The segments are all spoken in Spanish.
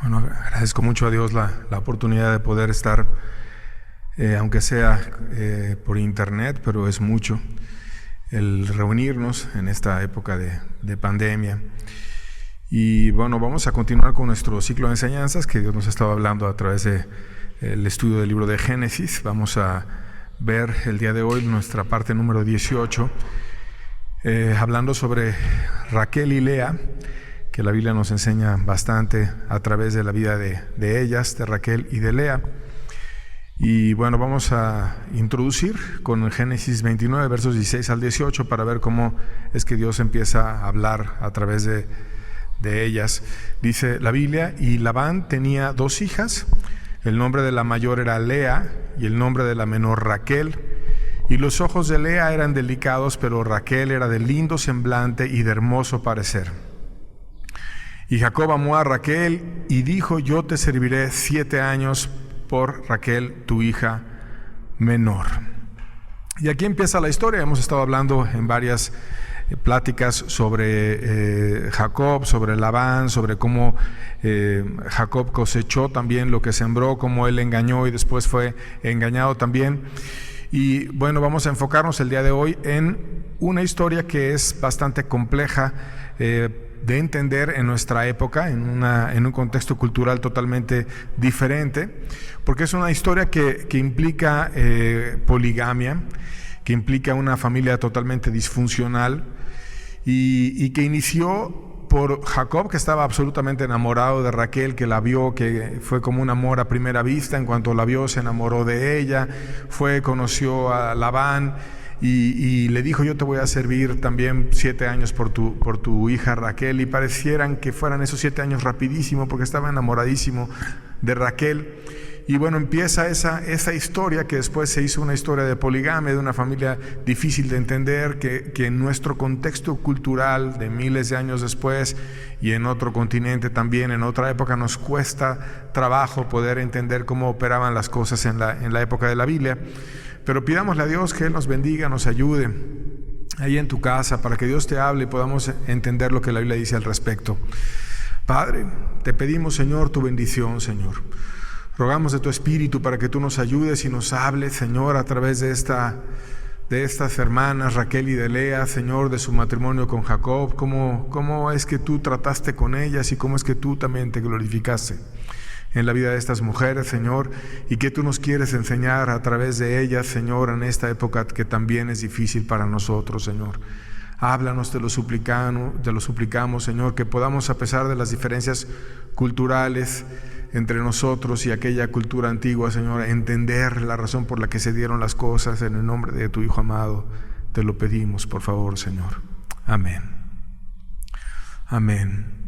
Bueno, agradezco mucho a Dios la oportunidad de poder estar, aunque sea por internet, pero es mucho el reunirnos en esta época de pandemia. Y bueno, vamos a continuar con nuestro ciclo de enseñanzas que Dios nos ha estado hablando a través del estudio del libro de Génesis. Vamos a ver el día de hoy nuestra parte número 18, hablando sobre Raquel y Lea, que la Biblia nos enseña bastante a través de la vida de ellas, de Raquel y de Lea. Y bueno, vamos a introducir con Génesis 29, versos 16 al 18, para ver cómo es que Dios empieza a hablar a través de ellas. Dice la Biblia: y Labán tenía dos hijas, el nombre de la mayor era Lea y el nombre de la menor Raquel. Y los ojos de Lea eran delicados, pero Raquel era de lindo semblante y de hermoso parecer. Y Jacob amó a Raquel y dijo: yo te serviré 7 años por Raquel, tu hija menor. Y aquí empieza la historia. Hemos estado hablando en varias pláticas sobre Jacob, sobre Labán, sobre cómo Jacob cosechó también lo que sembró, cómo él engañó y después fue engañado también. Y bueno, vamos a enfocarnos el día de hoy en una historia que es bastante compleja de entender en nuestra época, en un contexto cultural totalmente diferente, porque es una historia que implica poligamia, que implica una familia totalmente disfuncional y que inició por Jacob, que estaba absolutamente enamorado de Raquel, que la vio, que fue como un amor a primera vista. En cuanto la vio, se enamoró de ella, conoció a Labán y le dijo: yo te voy a servir también 7 años por tu hija Raquel. Y parecieran que fueran esos 7 años rapidísimo, porque estaba enamoradísimo de Raquel. Y bueno, empieza esa historia que después se hizo una historia de poligamia, de una familia difícil de entender, que en nuestro contexto cultural de miles de años después y en otro continente también, en otra época, nos cuesta trabajo poder entender cómo operaban las cosas en la época de la Biblia. Pero pidámosle a Dios que Él nos bendiga, nos ayude ahí en tu casa, para que Dios te hable y podamos entender lo que la Biblia dice al respecto. Padre, te pedimos, Señor, tu bendición, Señor. Rogamos de tu Espíritu para que tú nos ayudes y nos hables, Señor, a través de estas hermanas, Raquel y de Lea, Señor, de su matrimonio con Jacob, cómo es que tú trataste con ellas y cómo es que tú también te glorificaste en la vida de estas mujeres, Señor, y que tú nos quieres enseñar a través de ellas, Señor, en esta época que también es difícil para nosotros, Señor. Háblanos, te lo suplicamos, Señor, que podamos, a pesar de las diferencias culturales entre nosotros y aquella cultura antigua, Señor, entender la razón por la que se dieron las cosas. En el nombre de tu Hijo amado, te lo pedimos, por favor, Señor. Amén. Amén.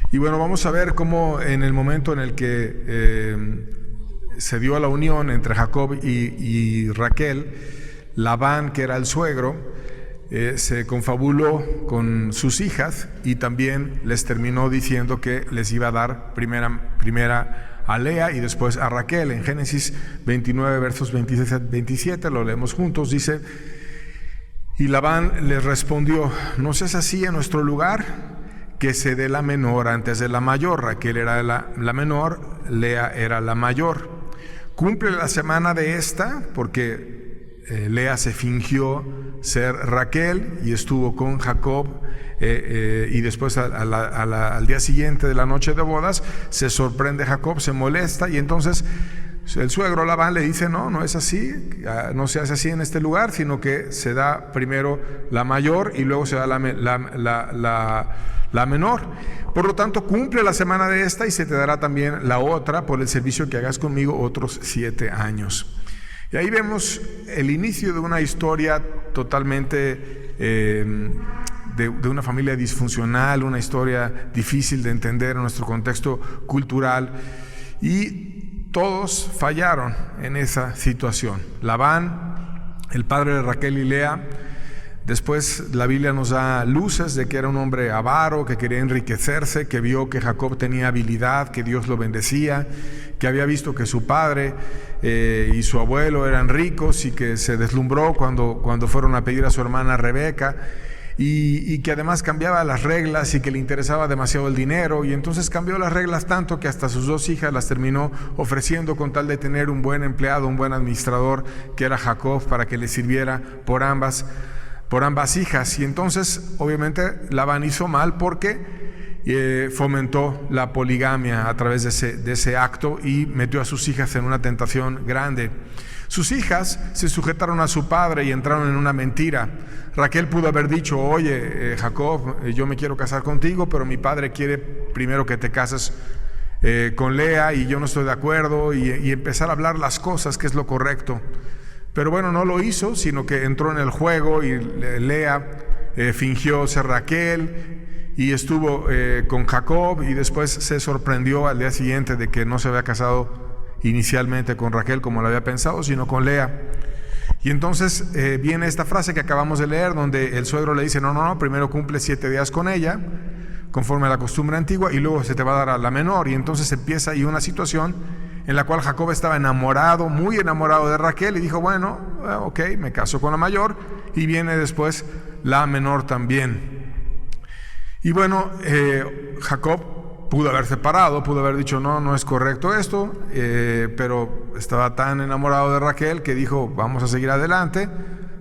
Y bueno, vamos a ver cómo en el momento en el que se dio la unión entre Jacob y Raquel, Labán, que era el suegro, se confabuló con sus hijas y también les terminó diciendo que les iba a dar primera a Lea y después a Raquel. En Génesis 29, versos 26 a 27, lo leemos juntos, dice: y Labán les respondió: ¿no es así en nuestro lugar? Que se dé la menor antes de la mayor. Raquel era la menor, Lea era la mayor. Cumple la semana de esta, porque Lea se fingió ser Raquel y estuvo con Jacob, y después al día siguiente de la noche de bodas se sorprende Jacob, se molesta, y entonces el suegro Labán le dice: no es así, no se hace así en este lugar, sino que se da primero la mayor y luego se da la menor. Por lo tanto, cumple la semana de esta y se te dará también la otra por el servicio que hagas conmigo otros 7 años. Y ahí vemos el inicio de una historia totalmente de una familia disfuncional, una historia difícil de entender en nuestro contexto cultural, y todos fallaron en esa situación. Labán, el padre de Raquel y Lea. Después la Biblia nos da luces de que era un hombre avaro, que quería enriquecerse, que vio que Jacob tenía habilidad, que Dios lo bendecía, que había visto que su padre y su abuelo eran ricos y que se deslumbró cuando fueron a pedir a su hermana Rebeca. y que además cambiaba las reglas y que le interesaba demasiado el dinero, y entonces cambió las reglas tanto que hasta sus 2 hijas las terminó ofreciendo con tal de tener un buen empleado, un buen administrador, que era Jacob, para que le sirviera por ambas hijas. Y entonces obviamente Labán hizo mal porque fomentó la poligamia a través de ese acto y metió a sus hijas en una tentación grande. Sus hijas se sujetaron a su padre y entraron en una mentira. Raquel pudo haber dicho: oye, Jacob, yo me quiero casar contigo, pero mi padre quiere primero que te cases con Lea y yo no estoy de acuerdo, y empezar a hablar las cosas, que es lo correcto. Pero bueno, no lo hizo, sino que entró en el juego y Lea fingió ser Raquel y estuvo con Jacob, y después se sorprendió al día siguiente de que no se había casado inicialmente con Raquel como lo había pensado, sino con Lea. Y entonces viene esta frase que acabamos de leer, donde el suegro le dice: no, primero cumple 7 días con ella, conforme a la costumbre antigua, y luego se te va a dar a la menor. Y entonces empieza ahí una situación en la cual Jacob estaba enamorado, muy enamorado de Raquel, y dijo: bueno, ok, me caso con la mayor, y viene después la menor también. Y bueno, Jacob pudo haber separado, pudo haber dicho: no es correcto esto, pero estaba tan enamorado de Raquel que dijo: vamos a seguir adelante.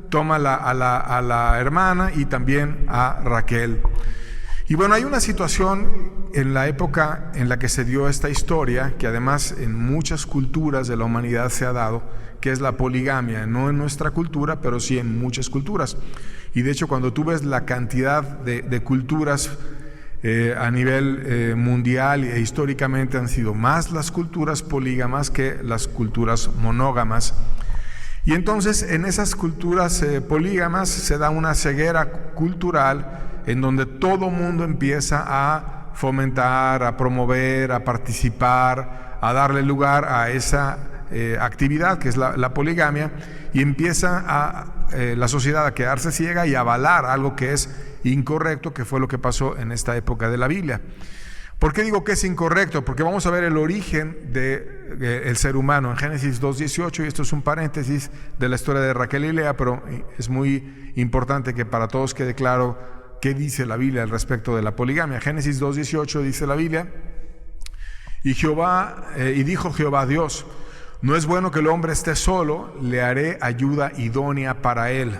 Toma a la hermana y también a Raquel. Y bueno, hay una situación en la época en la que se dio esta historia, que además en muchas culturas de la humanidad se ha dado, que es la poligamia. No en nuestra cultura, pero sí en muchas culturas. Y de hecho, cuando tú ves la cantidad de culturas a nivel mundial e históricamente, han sido más las culturas polígamas que las culturas monógamas. Y entonces en esas culturas polígamas se da una ceguera cultural en donde todo mundo empieza a fomentar, a promover, a participar, a darle lugar a esa actividad que es la poligamia, y empieza la sociedad a quedarse ciega y a avalar algo que es incorrecto, que fue lo que pasó en esta época de la Biblia. ¿Por qué digo que es incorrecto? Porque vamos a ver el origen del ser humano en Génesis 2:18, y esto es un paréntesis de la historia de Raquel y Lea, pero es muy importante que para todos quede claro qué dice la Biblia al respecto de la poligamia. Génesis 2:18 dice la Biblia: y dijo Jehová Dios: no es bueno que el hombre esté solo, le haré ayuda idónea para él.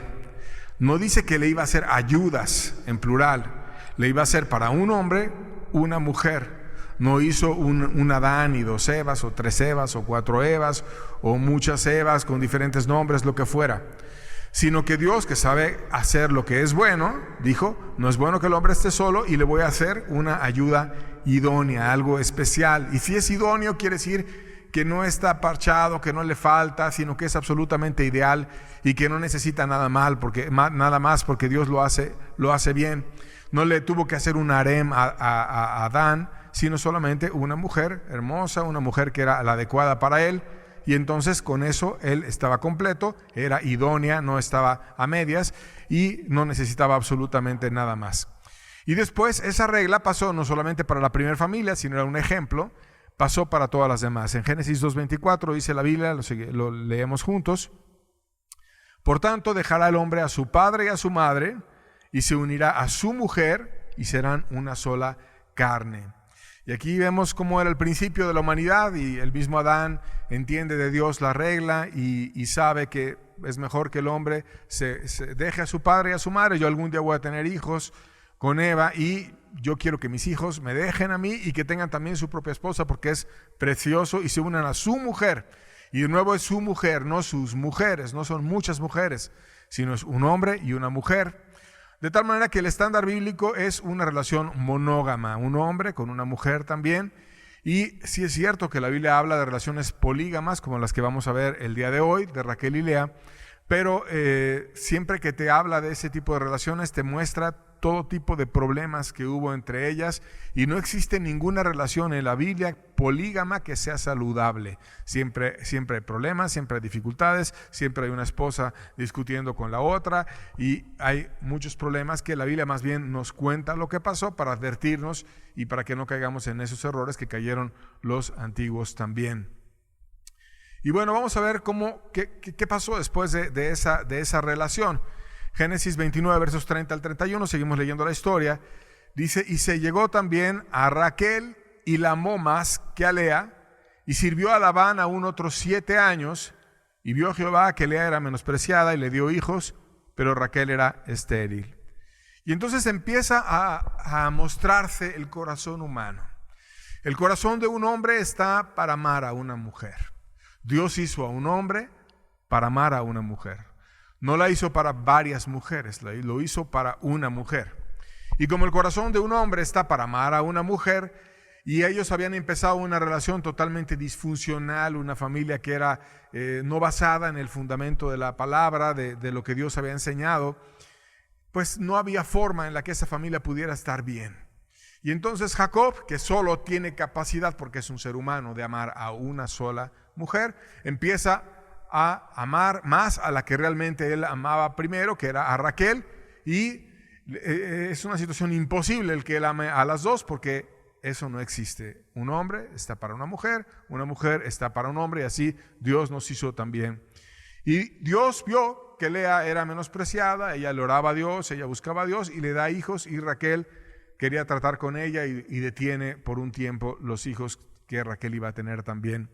No dice que le iba a hacer ayudas en plural, le iba a hacer para un hombre una mujer. No hizo un Adán y 2 Evas, o 3 Evas, o 4 Evas, o muchas Evas con diferentes nombres, lo que fuera. Sino que Dios, que sabe hacer lo que es bueno, dijo: no es bueno que el hombre esté solo, y le voy a hacer una ayuda idónea, algo especial. Y si es idóneo, quiere decir que no está parchado, que no le falta, sino que es absolutamente ideal y que no necesita nada más porque Dios lo hace bien. No le tuvo que hacer un harem a Adán, sino solamente una mujer hermosa, una mujer que era la adecuada para él, y entonces con eso él estaba completo, era idónea, no estaba a medias y no necesitaba absolutamente nada más. Y después esa regla pasó no solamente para la primera familia, sino era un ejemplo, pasó para todas las demás. En Génesis 2:24 dice la Biblia, lo leemos juntos: por tanto dejará el hombre a su padre y a su madre, y se unirá a su mujer, y serán una sola carne. Y aquí vemos cómo era el principio de la humanidad, y el mismo Adán entiende de Dios la regla y sabe que es mejor que el hombre se deje a su padre y a su madre. Yo algún día voy a tener hijos con Eva, y yo quiero que mis hijos me dejen a mí y que tengan también su propia esposa, porque es precioso, y se unan a su mujer. Y de nuevo es su mujer, no sus mujeres, no son muchas mujeres, sino es un hombre y una mujer. De tal manera que el estándar bíblico es una relación monógama, un hombre con una mujer también. Y sí es cierto que la Biblia habla de relaciones polígamas, como las que vamos a ver el día de hoy, de Raquel y Lea, pero siempre que te habla de ese tipo de relaciones te muestra todo tipo de problemas que hubo entre ellas, y no existe ninguna relación en la Biblia polígama que sea saludable. Siempre hay problemas, siempre hay dificultades, siempre hay una esposa discutiendo con la otra, y hay muchos problemas que la Biblia más bien nos cuenta lo que pasó para advertirnos y para que no caigamos en esos errores que cayeron los antiguos también. Y bueno, vamos a ver qué pasó después de esa relación. Génesis 29, versos 30 al 31, seguimos leyendo la historia. Dice, y se llegó también a Raquel y la amó más que a Lea, y sirvió a Labán aún otros 7 años, y vio Jehová que Lea era menospreciada y le dio hijos, pero Raquel era estéril. Y entonces empieza a mostrarse el corazón humano. El corazón de un hombre está para amar a una mujer. Dios hizo a un hombre para amar a una mujer. No la hizo para varias mujeres, lo hizo para una mujer. Y como el corazón de un hombre está para amar a una mujer, y ellos habían empezado una relación totalmente disfuncional, una familia que era no basada en el fundamento de la palabra, de lo que Dios había enseñado, pues no había forma en la que esa familia pudiera estar bien. Y entonces Jacob, que solo tiene capacidad, porque es un ser humano, de amar a una sola mujer, empieza a amar más a la que realmente él amaba primero, que era a Raquel, y es una situación imposible el que él ame a las dos, porque eso no existe. Un hombre está para una mujer está para un hombre, y así Dios nos hizo también. Y Dios vio que Lea era menospreciada, ella le oraba a Dios, ella buscaba a Dios y le da hijos, y Raquel quería tratar con ella y detiene por un tiempo los hijos que Raquel iba a tener también.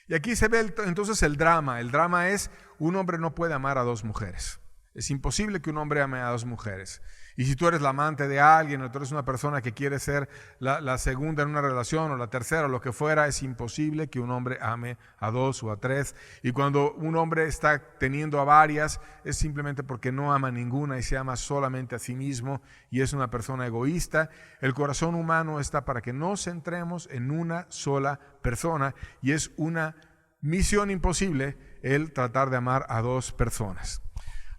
Y aquí se ve entonces el drama. El drama es, un hombre no puede amar a dos mujeres. Es imposible que un hombre ame a dos mujeres. Y si tú eres la amante de alguien, o tú eres una persona que quiere ser la segunda en una relación, o la tercera, o lo que fuera, es imposible que un hombre ame a dos o a tres. Y cuando un hombre está teniendo a varias, es simplemente porque no ama ninguna y se ama solamente a sí mismo, y es una persona egoísta. El corazón humano está para que nos centremos en una sola persona, y es una misión imposible el tratar de amar a dos personas.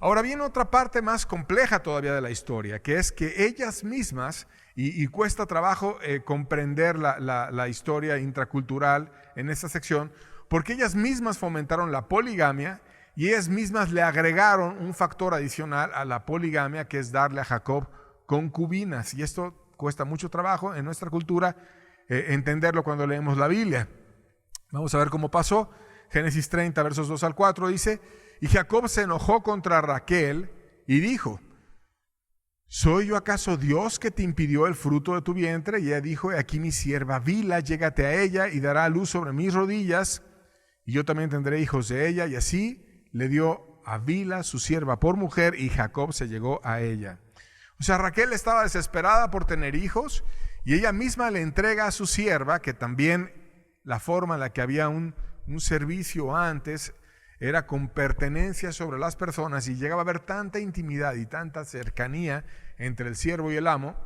Ahora viene otra parte más compleja todavía de la historia, que es que ellas mismas, y cuesta trabajo comprender la historia intracultural en esta sección, porque ellas mismas fomentaron la poligamia, y ellas mismas le agregaron un factor adicional a la poligamia, que es darle a Jacob concubinas. Y esto cuesta mucho trabajo en nuestra cultura entenderlo cuando leemos la Biblia. Vamos a ver cómo pasó. Génesis 30, versos 2 al 4 dice, y Jacob se enojó contra Raquel y dijo, ¿soy yo acaso Dios que te impidió el fruto de tu vientre? Y ella dijo, aquí mi sierva Bila, llégate a ella y dará a luz sobre mis rodillas, y yo también tendré hijos de ella. Y así le dio a Bila, su sierva, por mujer, y Jacob se llegó a ella. O sea, Raquel estaba desesperada por tener hijos, y ella misma le entrega a su sierva, que también la forma en la que había un servicio antes era con pertenencia sobre las personas, y llegaba a haber tanta intimidad y tanta cercanía entre el siervo y el amo,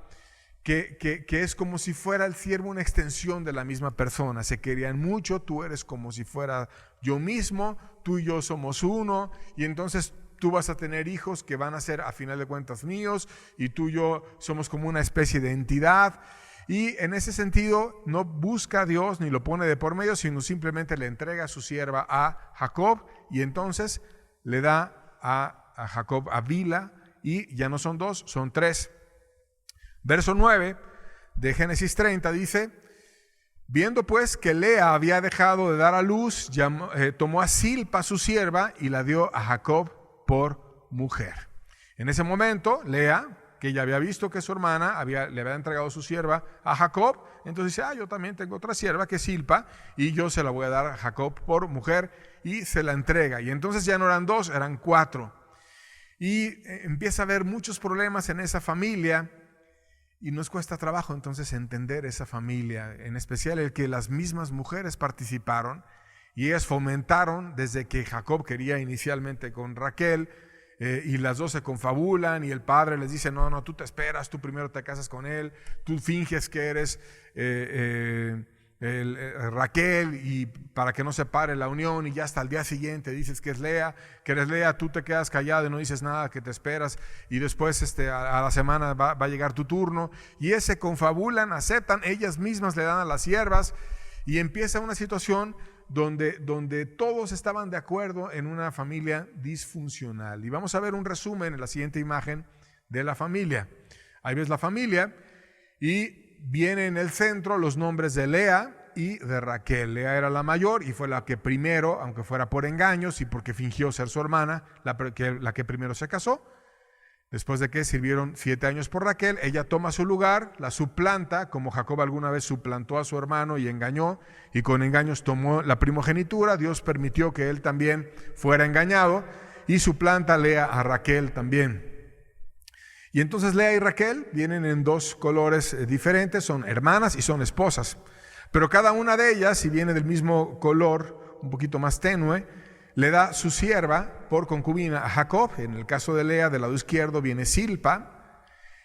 que es como si fuera el siervo una extensión de la misma persona. Se querían mucho, tú eres como si fuera yo mismo, tú y yo somos uno, y entonces tú vas a tener hijos que van a ser a final de cuentas míos, y tú y yo somos como una especie de entidad. Y en ese sentido no busca a Dios ni lo pone de por medio, sino simplemente le entrega a su sierva a Jacob, y entonces le da a Jacob a Bila, y ya no son dos, son tres. Verso 9 de Génesis 30 dice, viendo pues que Lea había dejado de dar a luz, tomó a Silpa su sierva y la dio a Jacob por mujer. En ese momento Lea, que ella había visto que su hermana le había entregado su sierva a Jacob, entonces dice, yo también tengo otra sierva que es Silpa, y yo se la voy a dar a Jacob por mujer, y se la entrega. Y entonces ya no eran dos, eran cuatro. Y empieza a haber muchos problemas en esa familia, y nos cuesta trabajo entonces entender esa familia, en especial el que las mismas mujeres participaron, y ellas fomentaron desde que Jacob quería inicialmente con Raquel, y las dos se confabulan, y el padre les dice, no, tú te esperas, tú primero te casas con él, tú finges que eres Raquel, y para que no se pare la unión, y ya hasta el día siguiente dices que eres Lea, tú te quedas callado y no dices nada, que te esperas, y después a la semana va a llegar tu turno, y ellas se confabulan, aceptan, ellas mismas le dan a las siervas, y empieza una situación donde todos estaban de acuerdo en una familia disfuncional. Y vamos a ver un resumen en la siguiente imagen de la familia. Ahí ves la familia, y viene en el centro los nombres de Lea, y de Raquel. Lea era la mayor y fue la que primero, aunque fuera por engaños y porque fingió ser su hermana, la que primero se casó. Después de que sirvieron 7 años por Raquel, ella toma su lugar, la suplanta, como Jacob alguna vez suplantó a su hermano y engañó, y con engaños tomó la primogenitura. Dios permitió que él también fuera engañado y suplanta a Lea a Raquel también. Y entonces Lea y Raquel vienen en 2 colores diferentes, son hermanas y son esposas. Pero cada una de ellas, si viene del mismo color, un poquito más tenue, le da su sierva por concubina a Jacob. En el caso de Lea, del lado izquierdo viene Silpa,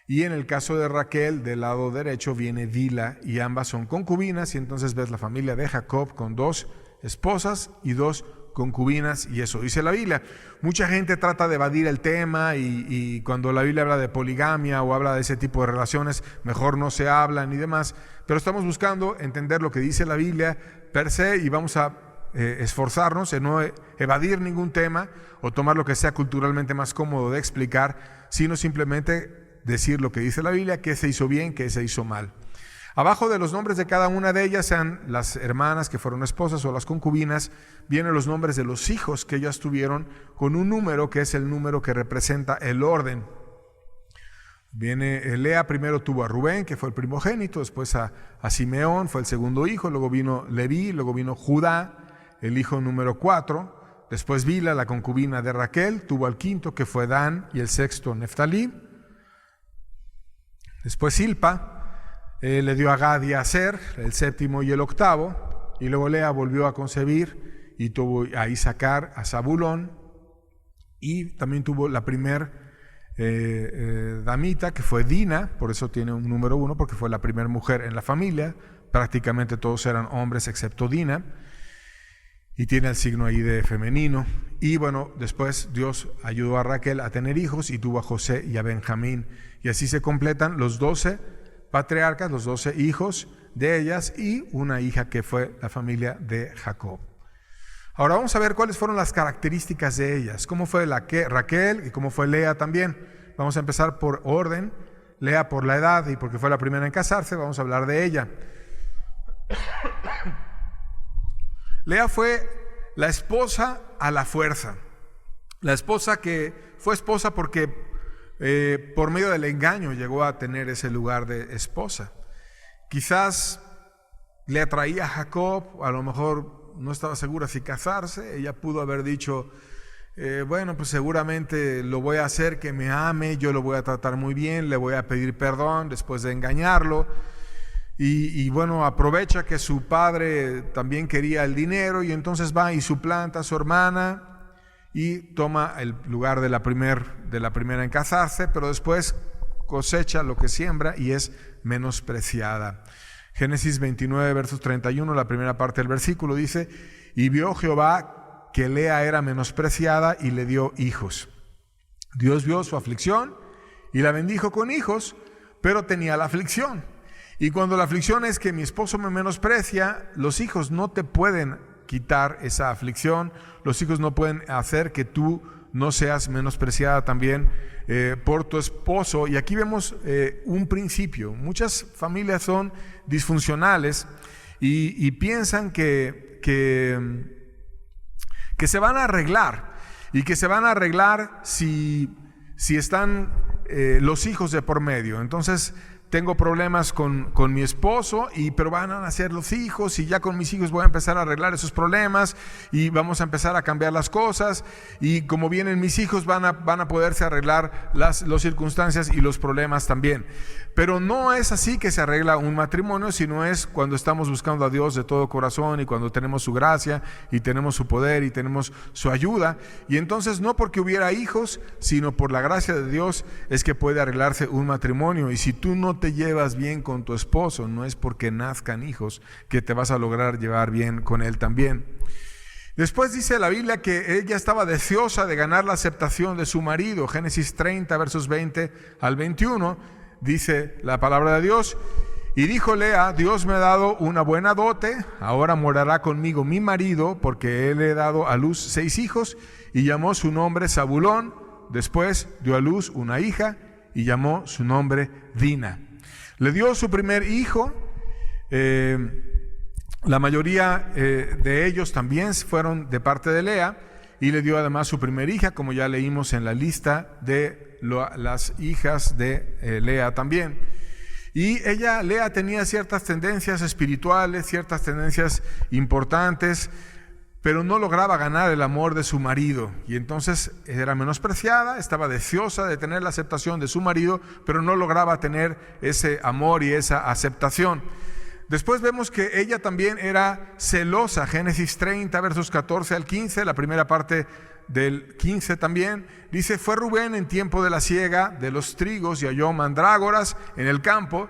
y en el caso de Raquel, del lado derecho viene Dila, y ambas son concubinas. Y entonces ves la familia de Jacob con 2 esposas y 2 concubinas, y eso dice la Biblia. Mucha gente trata de evadir el tema y cuando la Biblia habla de poligamia o habla de ese tipo de relaciones, mejor no se hablan y demás, pero estamos buscando entender lo que dice la Biblia per se, y vamos a esforzarnos en no evadir ningún tema o tomar lo que sea culturalmente más cómodo de explicar, sino simplemente decir lo que dice la Biblia, qué se hizo bien, qué se hizo mal. Abajo de los nombres de cada una de ellas, sean las hermanas que fueron esposas o las concubinas, vienen los nombres de los hijos que ellas tuvieron con un número que es el número que representa el orden. Viene Lea, primero tuvo a Rubén, que fue el primogénito, después a Simeón, fue el segundo hijo, luego vino Leví, luego vino Judá, el hijo número 4, después Bila, la concubina de Raquel, tuvo al quinto, que fue Dan, y el sexto Neftalí. Después Silpa le dio a Gad y a Aser, el séptimo y el octavo, y luego Lea volvió a concebir y tuvo a Isaacar, a Zabulón, y también tuvo la primer damita, que fue Dina, por eso tiene un número 1, porque fue la primera mujer en la familia. Prácticamente todos eran hombres excepto Dina, y tiene el signo ahí de femenino. Y bueno, después Dios ayudó a Raquel a tener hijos y tuvo a José y a Benjamín, y así se completan los 12 patriarcas, los 12 hijos de ellas, y una hija que fue la familia de Jacob. Ahora vamos a ver cuáles fueron las características de ellas, cómo fue Raquel y cómo fue Lea también. Vamos a empezar por orden. Lea por la edad y porque fue la primera en casarse, vamos a hablar de ella. Lea fue la esposa a la fuerza, la esposa que fue esposa porque por medio del engaño llegó a tener ese lugar de esposa. Quizás le atraía a Jacob, a lo mejor no estaba segura si casarse. Ella pudo haber dicho, bueno, pues seguramente lo voy a hacer que me ame, yo lo voy a tratar muy bien, le voy a pedir perdón después de engañarlo. Y bueno, aprovecha que su padre también quería el dinero y entonces va y suplanta a su hermana y toma el lugar de la primera en casarse, pero después cosecha lo que siembra y es menospreciada. Génesis 29, versos 31, la primera parte del versículo dice: y vio Jehová que Lea era menospreciada y le dio hijos. Dios vio su aflicción y la bendijo con hijos, pero tenía la aflicción. Y cuando la aflicción es que mi esposo me menosprecia, los hijos no te pueden quitar esa aflicción, los hijos no pueden hacer que tú no seas menospreciada también por tu esposo. Y aquí vemos un principio. Muchas familias son disfuncionales y piensan que se van a arreglar, y que se van a arreglar si están los hijos de por medio. Entonces, tengo problemas con mi esposo, pero van a nacer los hijos y ya con mis hijos voy a empezar a arreglar esos problemas y vamos a empezar a cambiar las cosas, y como vienen mis hijos van a poderse arreglar las circunstancias y los problemas también. Pero no es así que se arregla un matrimonio, sino es cuando estamos buscando a Dios de todo corazón y cuando tenemos su gracia y tenemos su poder y tenemos su ayuda. Y entonces no porque hubiera hijos, sino por la gracia de Dios es que puede arreglarse un matrimonio. Y si tú no te llevas bien con tu esposo, no es porque nazcan hijos que te vas a lograr llevar bien con él también. Después dice la Biblia que ella estaba deseosa de ganar la aceptación de su marido. Génesis 30, versos 20 al 21, dice la palabra de Dios: y dijo Lea, Dios me ha dado una buena dote, ahora morará conmigo mi marido, porque él he dado a luz 6 hijos, y llamó su nombre Zabulón. Después dio a luz una hija y llamó su nombre Dina. Le dio su primer hijo La mayoría de ellos también fueron de parte de Lea, y le dio además su primera hija, como ya leímos en la lista de las hijas de Lea también. Y Lea tenía ciertas tendencias espirituales, ciertas tendencias importantes, pero no lograba ganar el amor de su marido, y entonces era menospreciada, estaba deseosa de tener la aceptación de su marido, pero no lograba tener ese amor y esa aceptación. Después vemos que ella también era celosa. Génesis 30, versos 14 al 15, la primera parte del 15 también, dice: fue Rubén en tiempo de la siega de los trigos y halló mandrágoras en el campo,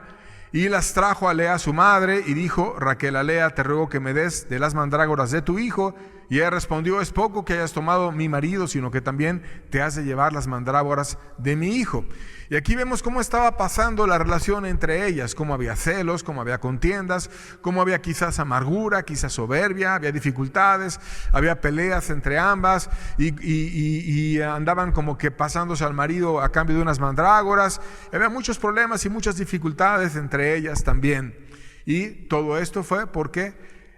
y las trajo a Lea su madre, y dijo Raquel a Lea: te ruego que me des de las mandrágoras de tu hijo. Y ella respondió: es poco que hayas tomado mi marido, sino que también te has de llevar las mandrágoras de mi hijo. Y aquí vemos cómo estaba pasando la relación entre ellas, cómo había celos, cómo había contiendas, cómo había quizás amargura, quizás soberbia, había dificultades, había peleas entre ambas, y andaban como que pasándose al marido a cambio de unas mandrágoras. Había muchos problemas y muchas dificultades entre ellas también. Y todo esto fue porque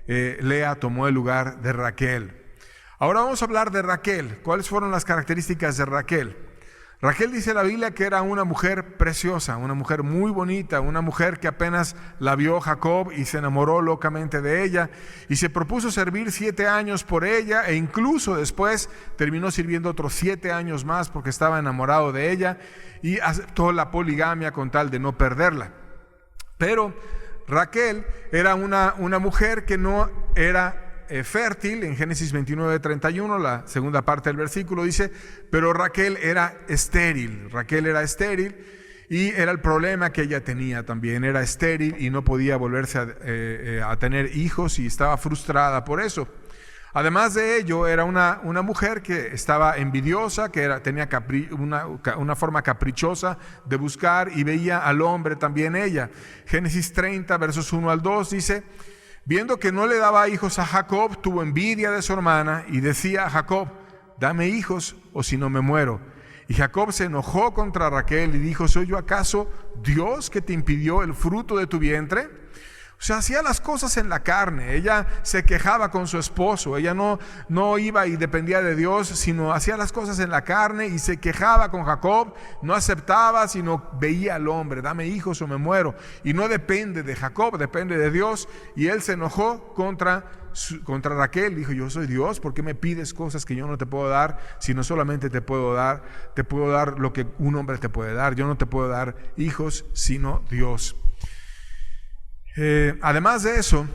Lea tomó el lugar de Raquel. Ahora vamos a hablar de Raquel. ¿Cuáles fueron las características de Raquel? Raquel, dice la Biblia, que era una mujer preciosa, una mujer muy bonita, una mujer que apenas la vio Jacob y se enamoró locamente de ella, y se propuso servir 7 años por ella, e incluso después terminó sirviendo otros 7 años más porque estaba enamorado de ella, y aceptó la poligamia con tal de no perderla. Pero Raquel era una mujer que no era fértil. En Génesis 29:31, la segunda parte del versículo dice: pero Raquel era estéril. Raquel era estéril, y era el problema que ella tenía también. Era estéril y no podía volverse a tener hijos, y estaba frustrada por eso. Además de ello, era una mujer que estaba envidiosa, que tenía una forma caprichosa de buscar, y veía al hombre también ella. Génesis 30, versos 1 al 2 dice: viendo que no le daba hijos a Jacob, tuvo envidia de su hermana, y decía a Jacob: dame hijos, o si no me muero. Y Jacob se enojó contra Raquel y dijo: ¿soy yo acaso Dios que te impidió el fruto de tu vientre? O sea, hacía las cosas en la carne. Ella se quejaba con su esposo. Ella no iba y dependía de Dios, sino hacía las cosas en la carne y se quejaba con Jacob. No aceptaba, sino veía al hombre: dame hijos o me muero. Y no depende de Jacob, depende de Dios. Y él se enojó contra Raquel. Dijo: yo soy Dios, ¿por qué me pides cosas que yo no te puedo dar? Sino solamente te puedo dar lo que un hombre te puede dar. Yo no te puedo dar hijos, sino Dios. Además de eso,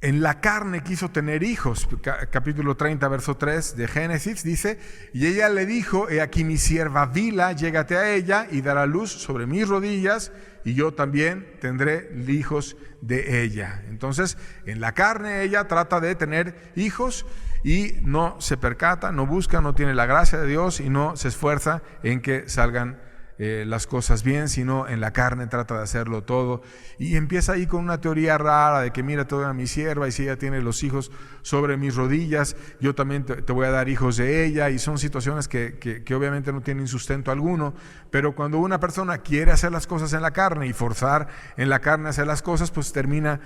en la carne quiso tener hijos. Capítulo 30, verso 3 de Génesis dice: y ella le dijo: he aquí mi sierva Bila, llégate a ella y dará luz sobre mis rodillas, y yo también tendré hijos de ella. Entonces, en la carne ella trata de tener hijos, y no se percata, no busca, no tiene la gracia de Dios, y no se esfuerza en que salgan las cosas bien, sino en la carne trata de hacerlo todo, y empieza ahí con una teoría rara de que: mira, toda a mi sierva, y si ella tiene los hijos sobre mis rodillas, yo también te voy a dar hijos de ella. Y son situaciones que obviamente no tienen sustento alguno. Pero cuando una persona quiere hacer las cosas en la carne y forzar en la carne a hacer las cosas, pues termina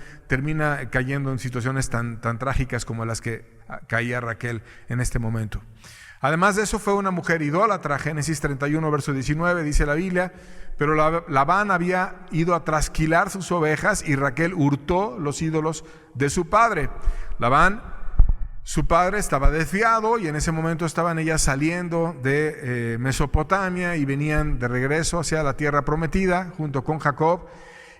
cayendo en situaciones tan trágicas como las que caía Raquel en este momento. Además de eso, fue una mujer idólatra. Génesis 31, verso 19, dice la Biblia: pero Labán había ido a trasquilar sus ovejas, y Raquel hurtó los ídolos de su padre. Labán, su padre, estaba desviado, y en ese momento estaban ellas saliendo de Mesopotamia y venían de regreso hacia la tierra prometida junto con Jacob.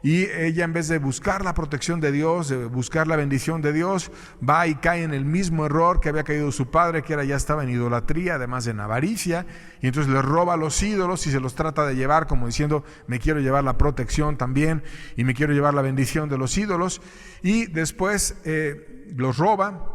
Y ella, en vez de buscar la protección de Dios, de buscar la bendición de Dios, va y cae en el mismo error que había caído su padre, que ya estaba en idolatría, además en avaricia. Y entonces le roba los ídolos y se los trata de llevar, como diciendo: me quiero llevar la protección también, y me quiero llevar la bendición de los ídolos. Y después los roba.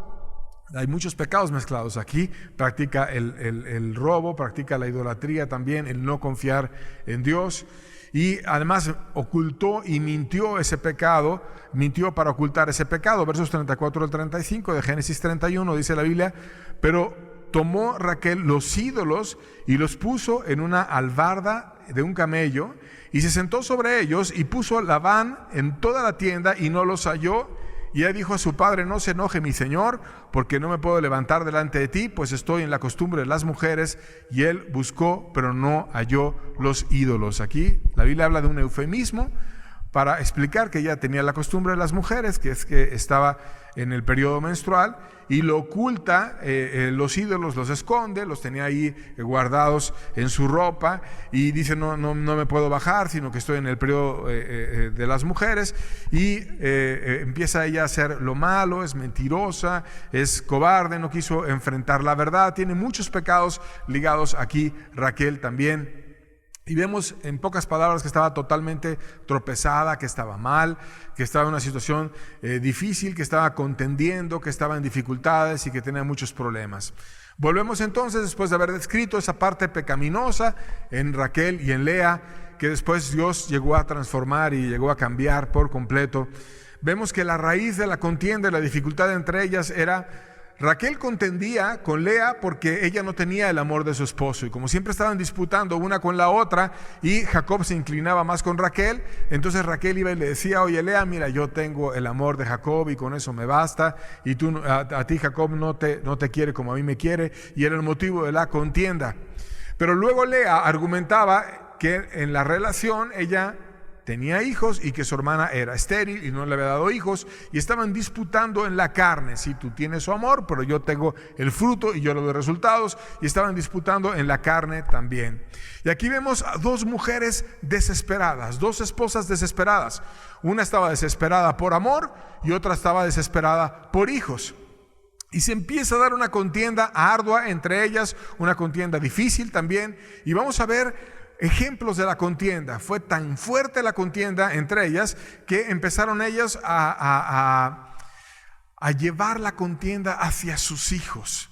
Hay muchos pecados mezclados aquí. Practica el robo, practica la idolatría también, el no confiar en Dios. Y además ocultó y mintió ese pecado, mintió para ocultar ese pecado. Versos 34 al 35 de Génesis 31 dice la Biblia: pero tomó Raquel los ídolos y los puso en una albarda de un camello, y se sentó sobre ellos, y puso Labán en toda la tienda, y no los halló. Y ella dijo a su padre: no se enoje mi señor, porque no me puedo levantar delante de ti, pues estoy en la costumbre de las mujeres. Y él buscó, pero no halló los ídolos. Aquí la Biblia habla de un eufemismo para explicar que ella tenía la costumbre de las mujeres, que es que estaba en el periodo menstrual, y lo oculta, los ídolos los esconde, los tenía ahí guardados en su ropa, y dice: no me puedo bajar, sino que estoy en el periodo de las mujeres. Y empieza ella a hacer lo malo, es mentirosa, es cobarde, no quiso enfrentar la verdad, tiene muchos pecados ligados aquí Raquel también. Y vemos en pocas palabras que estaba totalmente tropezada, que estaba mal, que estaba en una situación difícil, que estaba contendiendo, que estaba en dificultades y que tenía muchos problemas. Volvemos entonces, después de haber descrito esa parte pecaminosa en Raquel y en Lea, que después Dios llegó a transformar y llegó a cambiar por completo. Vemos que la raíz de la contienda y la dificultad entre ellas era: Raquel contendía con Lea porque ella no tenía el amor de su esposo, y como siempre estaban disputando una con la otra, y Jacob se inclinaba más con Raquel, entonces Raquel iba y le decía: oye Lea, mira, yo tengo el amor de Jacob y con eso me basta, y tú, a ti Jacob no te quiere como a mí me quiere, y era el motivo de la contienda. Pero luego Lea argumentaba que en la relación ella tenía hijos y que su hermana era estéril y no le había dado hijos, y estaban disputando en la carne. Si tú tienes su amor, pero yo tengo el fruto y yo le doy resultados, y estaban disputando en la carne también. Y aquí vemos a dos mujeres desesperadas, dos esposas desesperadas. Una estaba desesperada por amor y otra estaba desesperada por hijos. Y se empieza a dar una contienda ardua entre ellas, una contienda difícil también, y vamos a ver ejemplos de la contienda. Fue tan fuerte la contienda entre ellas que empezaron ellas a llevar la contienda hacia sus hijos.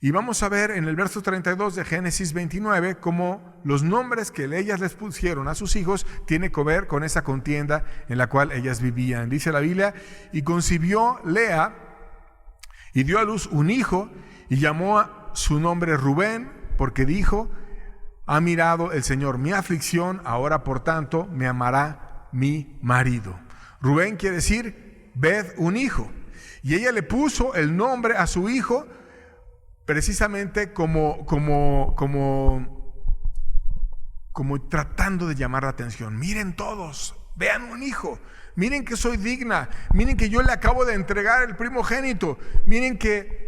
Y vamos a ver en el verso 32 de Génesis 29 cómo los nombres que ellas les pusieron a sus hijos tienen que ver con esa contienda en la cual ellas vivían. Dice la Biblia: y concibió Lea y dio a luz un hijo, y llamó a su nombre Rubén, porque dijo: ha mirado el Señor mi aflicción, ahora por tanto me amará mi marido. Rubén quiere decir: ved un hijo. Y ella le puso el nombre a su hijo precisamente como tratando de llamar la atención. Miren todos, vean un hijo. Miren que soy digna. Miren que yo le acabo de entregar el primogénito. Miren que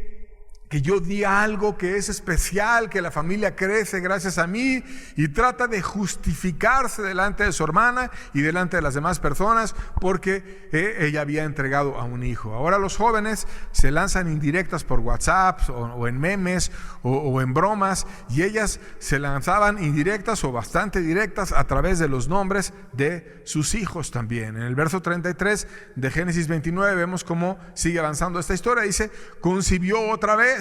yo di algo que es especial, que la familia crece gracias a mí, y trata de justificarse delante de su hermana y delante de las demás personas porque ella había entregado a un hijo. Ahora los jóvenes se lanzan indirectas por WhatsApp o en memes o en bromas, y ellas se lanzaban indirectas o bastante directas a través de los nombres de sus hijos también. En el verso 33 de Génesis 29 vemos cómo sigue avanzando esta historia. Dice: concibió otra vez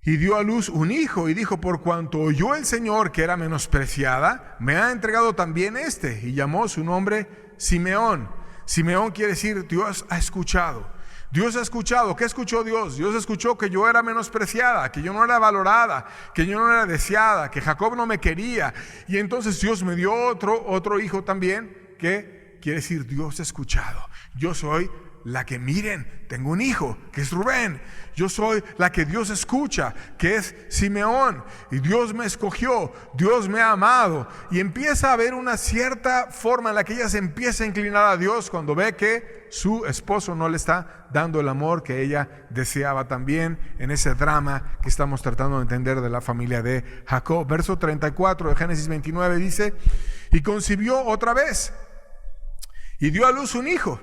y dio a luz un hijo, y dijo: por cuanto oyó el Señor que era menospreciada, me ha entregado también este. Y llamó su nombre Simeón. Simeón quiere decir: Dios ha escuchado. Dios ha escuchado. ¿Qué escuchó Dios? Dios escuchó que yo era menospreciada, que yo no era valorada, que yo no era deseada, que Jacob no me quería. Y entonces Dios me dio otro hijo también, que quiere decir: Dios ha escuchado. Yo soy la que, miren, tengo un hijo que es Rubén. Yo soy la que Dios escucha, que es Simeón. Y Dios me escogió, Dios me ha amado. Y empieza a haber una cierta forma en la que ella se empieza a inclinar a Dios cuando ve que su esposo no le está dando el amor que ella deseaba también, en ese drama que estamos tratando de entender de la familia de Jacob. Verso 34 de Génesis 29 dice: y concibió otra vez y dio a luz un hijo.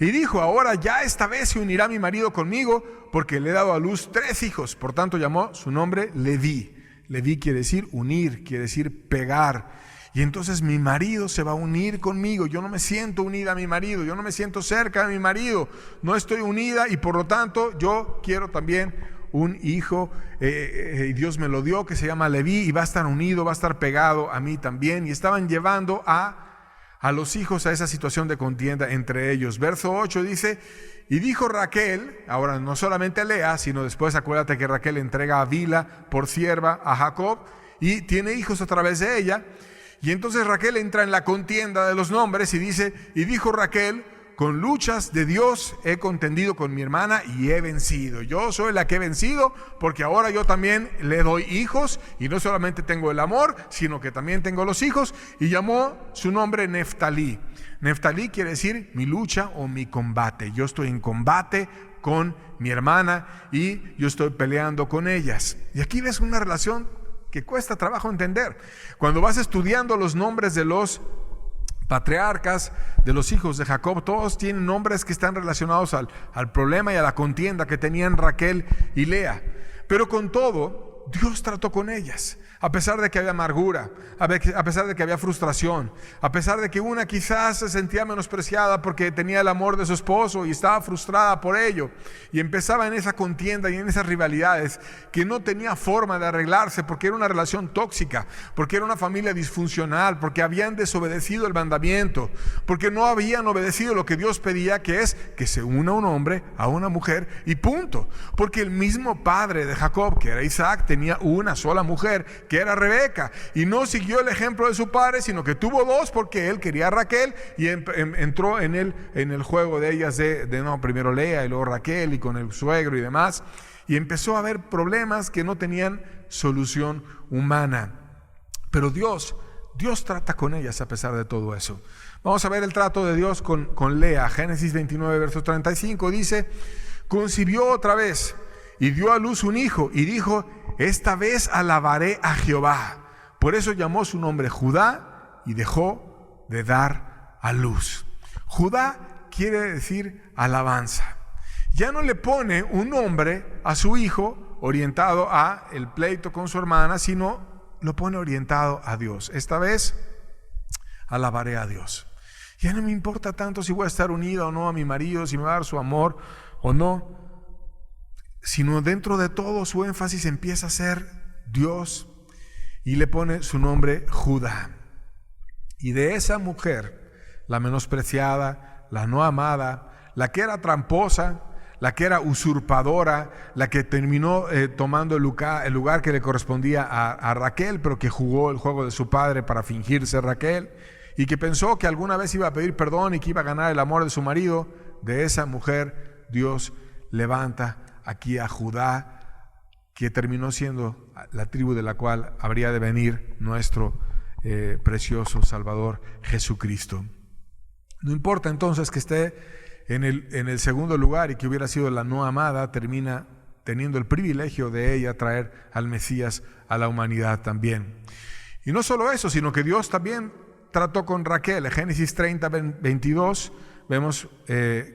Y dijo: ahora ya esta vez se unirá mi marido conmigo, porque le he dado a luz 3 hijos. Por tanto llamó su nombre Leví. Leví quiere decir unir, quiere decir pegar. Y entonces mi marido se va a unir conmigo. Yo no me siento unida a mi marido, yo no me siento cerca de mi marido, no estoy unida, y por lo tanto yo quiero también un hijo, y Dios me lo dio, que se llama Leví, y va a estar unido, va a estar pegado a mí también. Y estaban llevando a los hijos a esa situación de contienda entre ellos. Verso 8 dice: y dijo Raquel, ahora no solamente Lea, sino después acuérdate que Raquel entrega a Bilha por sierva a Jacob y tiene hijos a través de ella. Y entonces Raquel entra en la contienda de los nombres y dice: y dijo Raquel: con luchas de Dios he contendido con mi hermana y he vencido. Yo soy la que he vencido porque ahora yo también le doy hijos y no solamente tengo el amor, sino que también tengo los hijos, y llamó su nombre Neftalí. Neftalí quiere decir mi lucha o mi combate. Yo estoy en combate con mi hermana y yo estoy peleando con ellas. Y aquí ves una relación que cuesta trabajo entender. Cuando vas estudiando los nombres de los patriarcas, de los hijos de Jacob, todos tienen nombres que están relacionados al problema y a la contienda que tenían Raquel y Lea. Pero con todo, Dios trató con ellas. A pesar de que había amargura, a pesar de que había frustración, a pesar de que una quizás se sentía menospreciada porque tenía el amor de su esposo y estaba frustrada por ello, y empezaba en esa contienda y en esas rivalidades que no tenía forma de arreglarse porque era una relación tóxica, porque era una familia disfuncional, porque habían desobedecido el mandamiento, porque no habían obedecido lo que Dios pedía, que es que se una un hombre a una mujer y punto. Porque el mismo padre de Jacob, que era Isaac, tenía una sola mujer, que era Rebeca, y no siguió el ejemplo de su padre, sino que tuvo dos porque él quería a Raquel y entró en el juego de ellas primero Lea y luego Raquel, y con el suegro y demás, y empezó a haber problemas que no tenían solución humana. Pero Dios trata con ellas a pesar de todo eso. Vamos a ver el trato de Dios con Lea. Génesis 29 verso 35 dice: concibió otra vez y dio a luz un hijo, y dijo: esta vez alabaré a Jehová. Por eso llamó su nombre Judá y dejó de dar a luz. Judá quiere decir alabanza. Ya no le pone un nombre a su hijo orientado a el pleito con su hermana, sino lo pone orientado a Dios. Esta vez alabaré a Dios. Ya no me importa tanto si voy a estar unida o no a mi marido, si me va a dar su amor o no, sino dentro de todo su énfasis empieza a ser Dios, y le pone su nombre Judá. Y de esa mujer, la menospreciada, la no amada, la que era tramposa, la que era usurpadora, la que terminó tomando el lugar que le correspondía a Raquel, pero que jugó el juego de su padre para fingirse Raquel, y que pensó que alguna vez iba a pedir perdón y que iba a ganar el amor de su marido, de esa mujer Dios levanta aquí a Judá, que terminó siendo la tribu de la cual habría de venir nuestro precioso Salvador Jesucristo. No importa entonces que esté en el segundo lugar y que hubiera sido la no amada, termina teniendo el privilegio de ella traer al Mesías a la humanidad también. Y no solo eso, sino que Dios también trató con Raquel. En Génesis 30, 22 vemos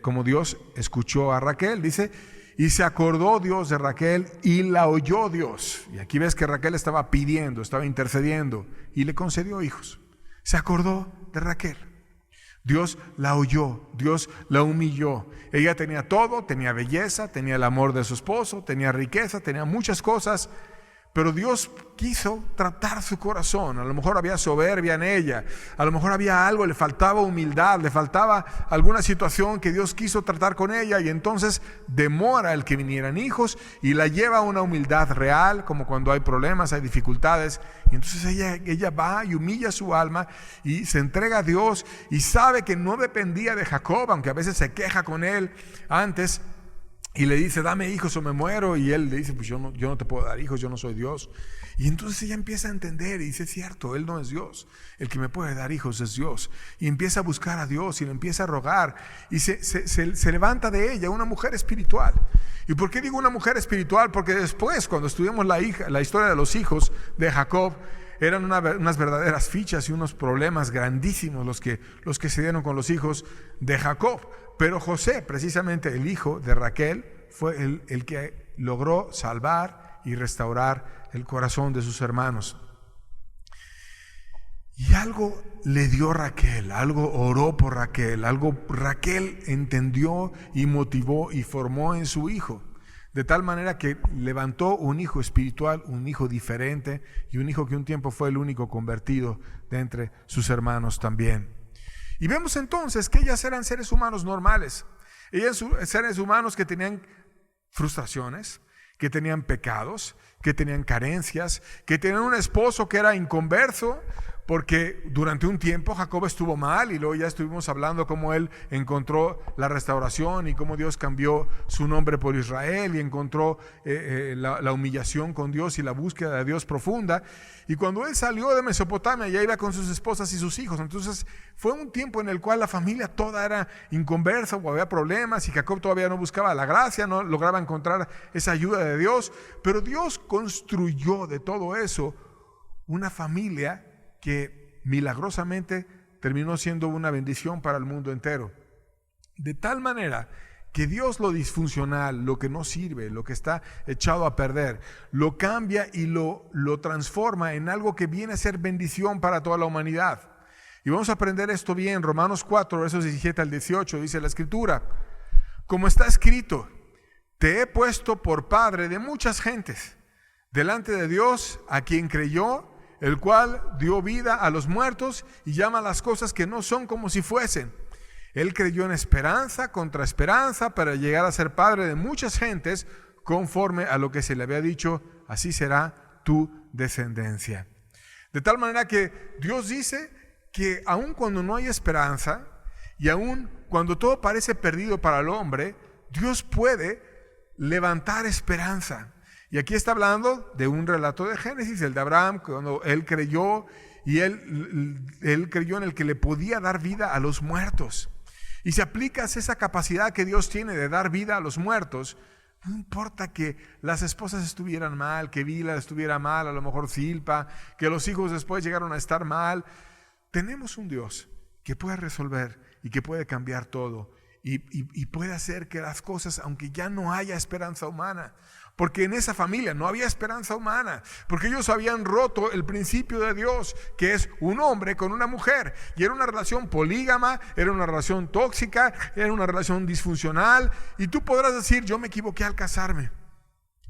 como Dios escuchó a Raquel. Dice: y se acordó Dios de Raquel y la oyó Dios. Y aquí ves que Raquel estaba pidiendo, estaba intercediendo, y le concedió hijos. Se acordó de Raquel. Dios la oyó, Dios la humilló. Ella tenía todo, tenía belleza, tenía el amor de su esposo, tenía riqueza, tenía muchas cosas, pero Dios quiso tratar su corazón. A lo mejor había soberbia en ella, a lo mejor había algo, le faltaba humildad, le faltaba alguna situación que Dios quiso tratar con ella, y entonces demora el que vinieran hijos y la lleva a una humildad real, como cuando hay problemas, hay dificultades, y entonces ella va y humilla su alma y se entrega a Dios, y sabe que no dependía de Jacob, aunque a veces se queja con él antes y le dice: dame hijos o me muero, y él le dice: pues yo no te puedo dar hijos, yo no soy Dios. Y entonces ella empieza a entender y dice: es cierto, él no es Dios, el que me puede dar hijos es Dios. Y empieza a buscar a Dios y le empieza a rogar, y se levanta de ella una mujer espiritual. ¿Y por qué digo una mujer espiritual? Porque después, cuando estudiamos la historia de los hijos de Jacob, eran unas verdaderas fichas y unos problemas grandísimos los que se dieron con los hijos de Jacob. Pero José, precisamente el hijo de Raquel, fue el que logró salvar y restaurar el corazón de sus hermanos. Y algo le dio Raquel, algo oró por Raquel, algo Raquel entendió y motivó y formó en su hijo. De tal manera que levantó un hijo espiritual, un hijo diferente, y un hijo que un tiempo fue el único convertido de entre sus hermanos también. Y vemos entonces que ellas eran seres humanos normales. Ellas eran seres humanos que tenían frustraciones, que tenían pecados, que tenían carencias, que tenían un esposo que era inconverso, porque durante un tiempo Jacob estuvo mal y luego ya estuvimos hablando cómo él encontró la restauración y cómo Dios cambió su nombre por Israel y encontró la humillación con Dios y la búsqueda de Dios profunda. Y cuando él salió de Mesopotamia ya iba con sus esposas y sus hijos. Entonces fue un tiempo en el cual la familia toda era inconversa o había problemas y Jacob todavía no buscaba la gracia, no lograba encontrar esa ayuda de Dios. Pero Dios construyó de todo eso una familia que milagrosamente terminó siendo una bendición para el mundo entero. De tal manera que Dios lo disfuncional, lo que no sirve, lo que está echado a perder, lo cambia y lo transforma en algo que viene a ser bendición para toda la humanidad. Y vamos a aprender esto bien. Romanos 4, versos 17 al 18, dice la Escritura: como está escrito, te he puesto por padre de muchas gentes, delante de Dios, a quien creyó, el cual dio vida a los muertos y llama a las cosas que no son como si fuesen. Él creyó en esperanza contra esperanza para llegar a ser padre de muchas gentes, conforme a lo que se le había dicho: así será tu descendencia. De tal manera que Dios dice que aun cuando no hay esperanza y aun cuando todo parece perdido para el hombre, Dios puede levantar esperanza. Y aquí está hablando de un relato de Génesis, el de Abraham, cuando él creyó y él creyó en el que le podía dar vida a los muertos. Y si aplicas esa capacidad que Dios tiene de dar vida a los muertos, no importa que las esposas estuvieran mal, que Bila estuviera mal, a lo mejor Zilpa, que los hijos después llegaron a estar mal, tenemos un Dios que puede resolver y que puede cambiar todo y puede hacer que las cosas, aunque ya no haya esperanza humana, porque en esa familia no había esperanza humana, porque ellos habían roto el principio de Dios, que es un hombre con una mujer, y era una relación polígama, era una relación tóxica, era una relación disfuncional. Y tú podrás decir: yo me equivoqué al casarme,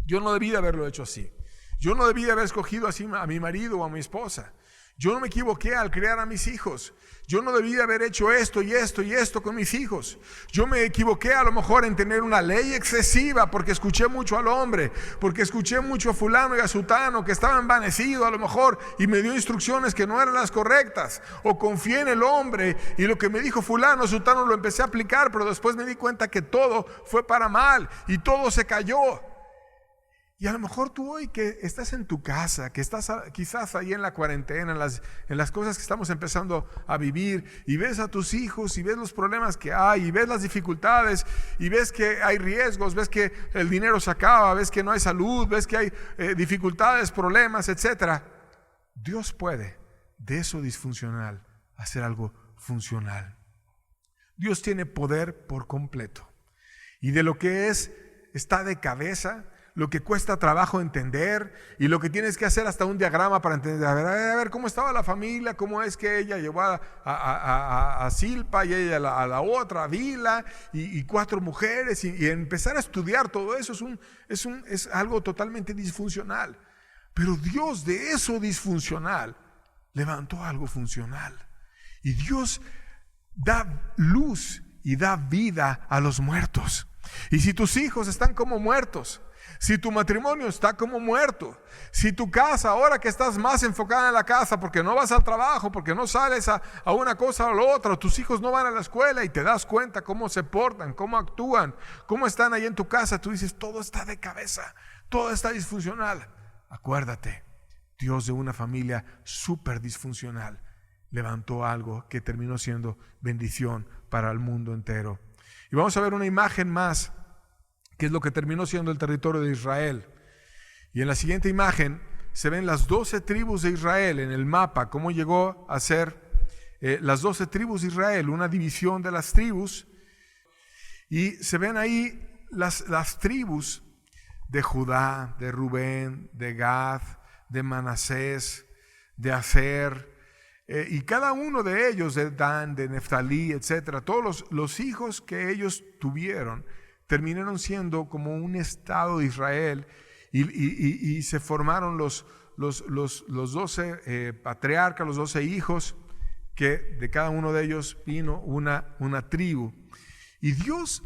yo no debí de haberlo hecho así, yo no debí de haber escogido así a mi marido o a mi esposa, yo no me equivoqué al criar a mis hijos, yo no debí de haber hecho esto y esto y esto con mis hijos, yo me equivoqué a lo mejor en tener una ley excesiva porque escuché mucho al hombre, porque escuché mucho a fulano y a sutano que estaba envanecido a lo mejor y me dio instrucciones que no eran las correctas, o confié en el hombre y lo que me dijo fulano, sutano lo empecé a aplicar, pero después me di cuenta que todo fue para mal y todo se cayó. Y a lo mejor tú hoy que estás en tu casa, que estás quizás ahí en la cuarentena, en las cosas que estamos empezando a vivir, y ves a tus hijos y ves los problemas que hay y ves las dificultades y ves que hay riesgos, ves que el dinero se acaba, ves que no hay salud, ves que hay dificultades, problemas, etc. Dios puede de eso disfuncional hacer algo funcional. Dios tiene poder por completo, y de lo que está de cabeza, lo que cuesta trabajo entender y lo que tienes que hacer hasta un diagrama para entender, a ver cómo estaba la familia, cómo es que ella llevó a Zilpa y ella a la otra, a Bila y 4 mujeres y empezar a estudiar todo eso es algo totalmente disfuncional. Pero Dios de eso disfuncional levantó algo funcional, y Dios da luz y da vida a los muertos. Y si tus hijos están como muertos, si tu matrimonio está como muerto, si tu casa, ahora que estás más enfocada en la casa porque no vas al trabajo, porque no sales a una cosa o a la otra, tus hijos no van a la escuela y te das cuenta cómo se portan, cómo actúan, cómo están ahí en tu casa, tú dices: todo está de cabeza, todo está disfuncional. Acuérdate, Dios de una familia súper disfuncional levantó algo que terminó siendo bendición para el mundo entero. Y vamos a ver una imagen más, que es lo que terminó siendo el territorio de Israel. Y en la siguiente imagen se ven las 12 tribus de Israel en el mapa, cómo llegó a ser las 12 tribus de Israel, una división de las tribus. Y se ven ahí las tribus de Judá, de Rubén, de Gad, de Manasés, de Aser, y cada uno de ellos, de Dan, de Neftalí, etcétera, todos los hijos que ellos tuvieron terminaron siendo como un estado de Israel, y se formaron los 12 patriarcas, los 12 hijos, que de cada uno de ellos vino una tribu. Y Dios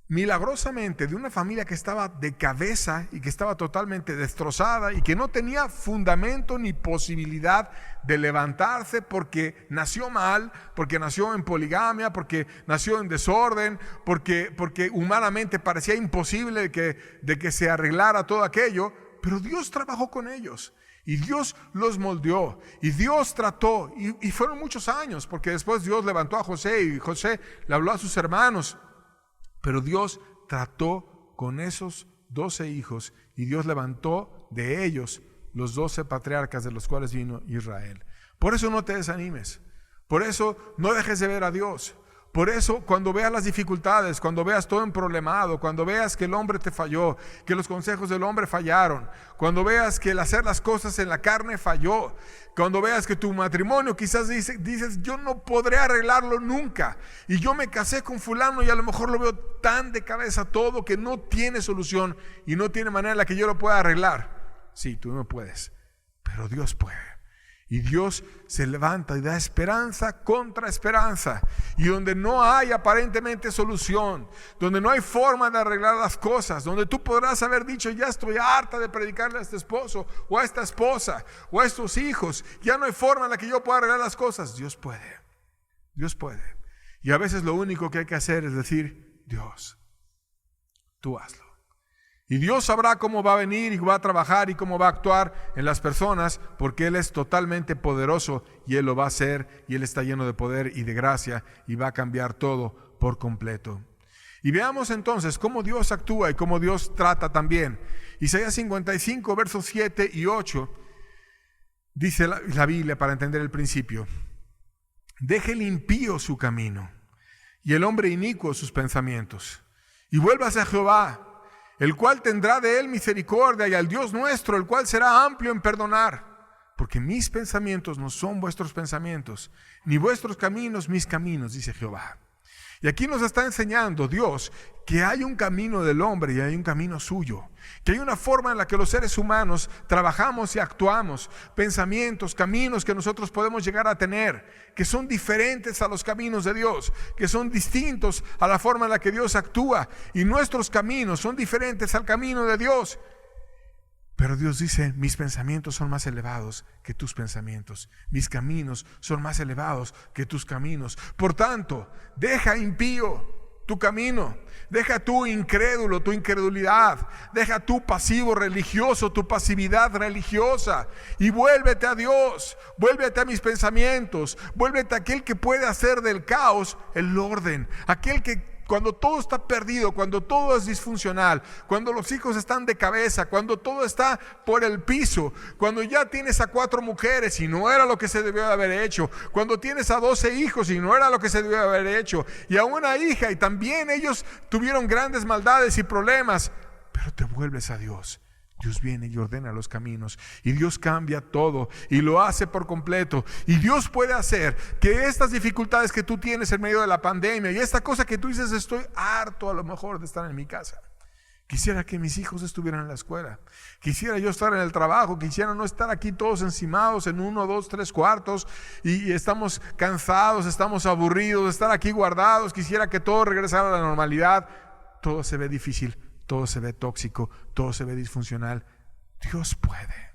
milagrosamente de una familia que estaba de cabeza y que estaba totalmente destrozada y que no tenía fundamento ni posibilidad de levantarse porque nació mal, porque nació en poligamia, porque nació en desorden, porque humanamente parecía imposible de que se arreglara todo aquello, pero Dios trabajó con ellos. Y Dios los moldeó, y Dios trató, y fueron muchos años, porque después Dios levantó a José, y José le habló a sus hermanos. Pero Dios trató con esos 12 hijos, y Dios levantó de ellos los 12 patriarcas de los cuales vino Israel. Por eso no te desanimes, por eso no dejes de ver a Dios. Por eso, cuando veas las dificultades, cuando veas todo emproblemado, cuando veas que el hombre te falló, que los consejos del hombre fallaron, cuando veas que el hacer las cosas en la carne falló, cuando veas que tu matrimonio quizás dices, yo no podré arreglarlo nunca, y yo me casé con fulano y a lo mejor lo veo tan de cabeza todo que no tiene solución y no tiene manera en la que yo lo pueda arreglar. Sí, tú no puedes, pero Dios puede. Y Dios se levanta y da esperanza contra esperanza. Y donde no hay aparentemente solución, donde no hay forma de arreglar las cosas, donde tú podrás haber dicho, ya estoy harta de predicarle a este esposo o a esta esposa o a estos hijos, ya no hay forma en la que yo pueda arreglar las cosas. Dios puede, Dios puede. Y a veces lo único que hay que hacer es decir, Dios, tú hazlo. Y Dios sabrá cómo va a venir y va a trabajar y cómo va a actuar en las personas, porque Él es totalmente poderoso y Él lo va a hacer, y Él está lleno de poder y de gracia y va a cambiar todo por completo. Y veamos entonces cómo Dios actúa y cómo Dios trata también. Isaías 55, versos 7 y 8, dice la Biblia para entender el principio: deje el impío su camino y el hombre inicuo sus pensamientos, y vuélvase a Jehová, el cual tendrá de él misericordia, y al Dios nuestro, el cual será amplio en perdonar. Porque mis pensamientos no son vuestros pensamientos, ni vuestros caminos mis caminos, dice Jehová. Y aquí nos está enseñando Dios que hay un camino del hombre y hay un camino suyo, que hay una forma en la que los seres humanos trabajamos y actuamos, pensamientos, caminos que nosotros podemos llegar a tener, que son diferentes a los caminos de Dios, que son distintos a la forma en la que Dios actúa, y nuestros caminos son diferentes al camino de Dios. Pero Dios dice, mis pensamientos son más elevados que tus pensamientos, mis caminos son más elevados que tus caminos. Por tanto, deja impío tu camino, deja tu incrédulo, tu incredulidad, deja tu pasivo religioso, tu pasividad religiosa, y vuélvete a Dios, vuélvete a mis pensamientos, vuélvete a aquel que puede hacer del caos el orden, aquel que cuando todo está perdido, cuando todo es disfuncional, cuando los hijos están de cabeza, cuando todo está por el piso, cuando ya tienes a 4 mujeres y no era lo que se debió de haber hecho, cuando tienes a 12 hijos y no era lo que se debió de haber hecho, y a una hija y también ellos tuvieron grandes maldades y problemas, pero te vuelves a Dios. Dios viene y ordena los caminos, y Dios cambia todo y lo hace por completo, y Dios puede hacer que estas dificultades que tú tienes en medio de la pandemia y esta cosa que tú dices, estoy harto a lo mejor de estar en mi casa, quisiera que mis hijos estuvieran en la escuela, quisiera yo estar en el trabajo, quisiera no estar aquí todos encimados en 1, 2, 3 cuartos y estamos cansados, estamos aburridos de estar aquí guardados, quisiera que todo regresara a la normalidad. Todo se ve difícil, todo se ve tóxico, todo se ve disfuncional. Dios puede,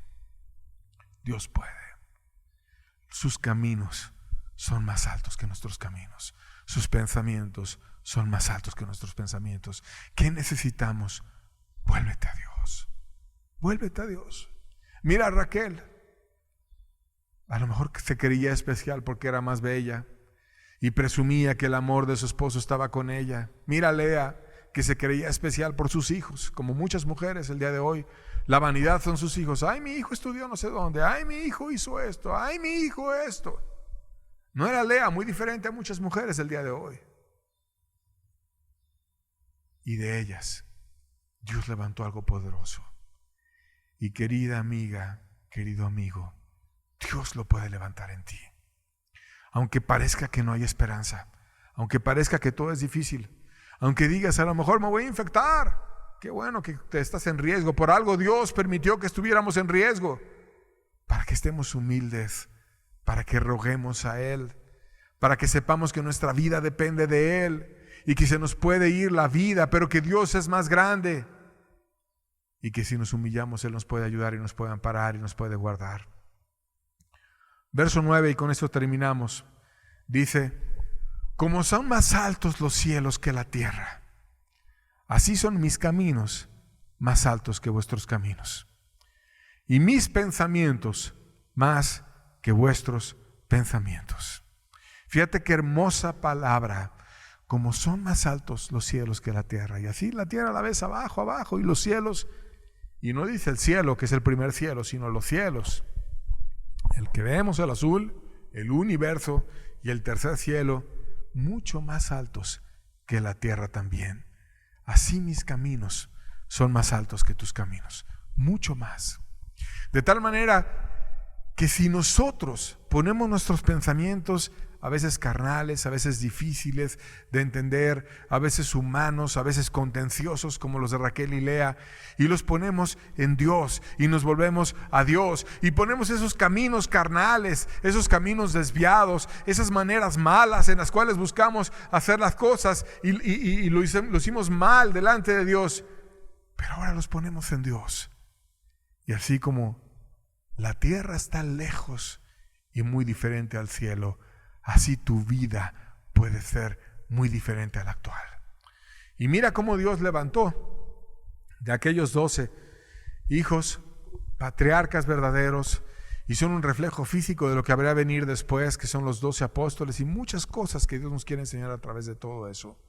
Dios puede. Sus caminos son más altos que nuestros caminos, sus pensamientos son más altos que nuestros pensamientos. ¿Qué necesitamos? Vuélvete a Dios, vuélvete a Dios. Mira a Raquel, a lo mejor se creía especial porque era más bella y presumía que el amor de su esposo estaba con ella. Mira a Lea, que se creía especial por sus hijos, como muchas mujeres el día de hoy. La vanidad son sus hijos. Ay, mi hijo estudió no sé dónde. Ay, mi hijo hizo esto. Ay, mi hijo esto. No era Lea, muy diferente a muchas mujeres el día de hoy. Y de ellas, Dios levantó algo poderoso. Y querida amiga, querido amigo, Dios lo puede levantar en ti. Aunque parezca que no hay esperanza, aunque parezca que todo es difícil, aunque digas, a lo mejor me voy a infectar. Qué bueno que te estás en riesgo. Por algo Dios permitió que estuviéramos en riesgo, para que estemos humildes, para que roguemos a Él, para que sepamos que nuestra vida depende de Él y que se nos puede ir la vida, pero que Dios es más grande y que si nos humillamos Él nos puede ayudar y nos puede amparar y nos puede guardar. Verso 9, y con esto terminamos. Dice: como son más altos los cielos que la tierra, así son mis caminos más altos que vuestros caminos, y mis pensamientos más que vuestros pensamientos. Fíjate qué hermosa palabra. Como son más altos los cielos que la tierra, y así la tierra la ves abajo, abajo, y los cielos, y no dice el cielo que es el primer cielo, sino los cielos, el que vemos, el azul, el universo y el tercer cielo, mucho más altos que la tierra también. Así mis caminos son más altos que tus caminos, mucho más. De tal manera que si nosotros ponemos nuestros pensamientos, a veces carnales, a veces difíciles de entender, a veces humanos, a veces contenciosos como los de Raquel y Lea, y los ponemos en Dios y nos volvemos a Dios y ponemos esos caminos carnales, esos caminos desviados, esas maneras malas en las cuales buscamos hacer las cosas y lo hicimos mal delante de Dios, pero ahora los ponemos en Dios. Y así como la tierra está lejos y muy diferente al cielo, así tu vida puede ser muy diferente a la actual. Y mira cómo Dios levantó de aquellos 12 hijos, patriarcas verdaderos, y son un reflejo físico de lo que habrá de venir después, que son los 12 apóstoles y muchas cosas que Dios nos quiere enseñar a través de todo eso.